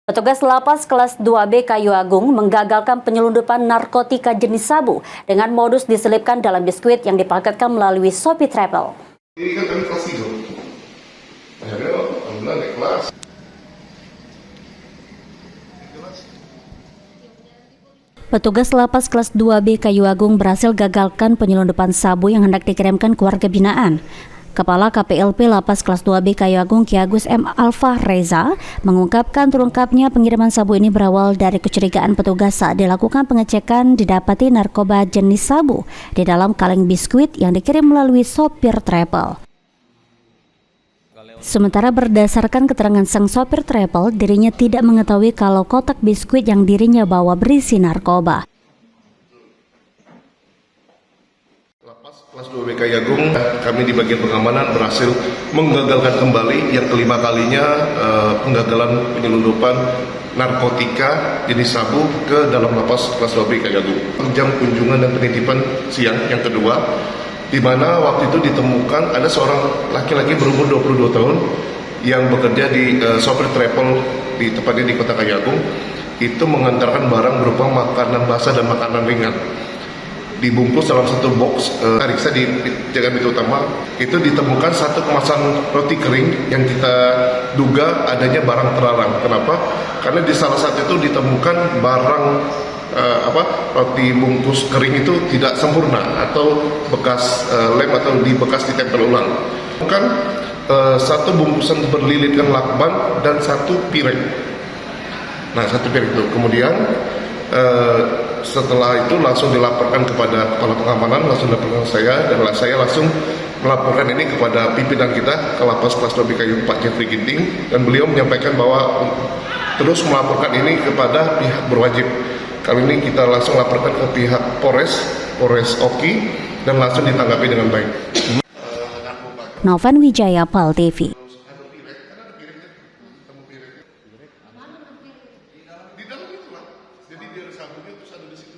Petugas lapas kelas 2B Kayu Agung menggagalkan penyelundupan narkotika jenis sabu dengan modus diselipkan dalam biskuit yang dipaketkan melalui Shopee Travel. Ini kan kami kelas 3. Akhirnya, alhamdulillah naik kelas. Petugas lapas kelas 2B Kayu Agung berhasil gagalkan penyelundupan sabu yang hendak dikirimkan ke warga binaan. Kepala KPLP Lapas kelas 2B Kayu Agung Ki Agus M. Alfa Reza mengungkapkan terungkapnya pengiriman sabu ini berawal dari kecurigaan petugas saat dilakukan pengecekan didapati narkoba jenis sabu di dalam kaleng biskuit yang dikirim melalui sopir travel. Sementara berdasarkan keterangan sang sopir travel, dirinya tidak mengetahui kalau kotak biskuit yang dirinya bawa berisi narkoba. Lapas kelas 2B Kayu Agung, kami di bagian pengamanan berhasil menggagalkan kembali yang kelima kalinya penggagalan penyelundupan narkotika jenis sabu ke dalam lapas kelas 2B Kayu Agung. Jam kunjungan dan penitipan siang yang kedua, di mana waktu itu ditemukan ada seorang laki-laki berumur 22 tahun yang bekerja di sopir travel di tepatnya di Kota Kayu Agung, itu mengantarkan barang berupa makanan basah dan makanan ringan. Dibungkus dalam satu box, periksa di jaga pintu utama, itu ditemukan satu kemasan roti kering yang kita duga adanya barang terlarang. Kenapa? Karena di salah satu itu ditemukan barang roti bungkus kering itu tidak sempurna atau bekas lem atau bekas ditempel ulang. Bukan satu bungkusan berlilitkan lakban dan satu piring. Nah, satu piring itu kemudian setelah itu langsung dilaporkan kepada kepala pengamanan, langsung dilaporkan saya, dan saya langsung melaporkan ini kepada pimpinan kita ke Lapas kelas 2B Kayu Pak Jeffrey Ginting, dan beliau menyampaikan bahwa terus melaporkan ini kepada pihak berwajib. Kali ini kita langsung laporkan ke pihak Polres Oki, dan langsung ditanggapi dengan baik. Novan Wijaya, PAL TV. Di dalam itulah, jadi dia sabunnya terus ada di situ.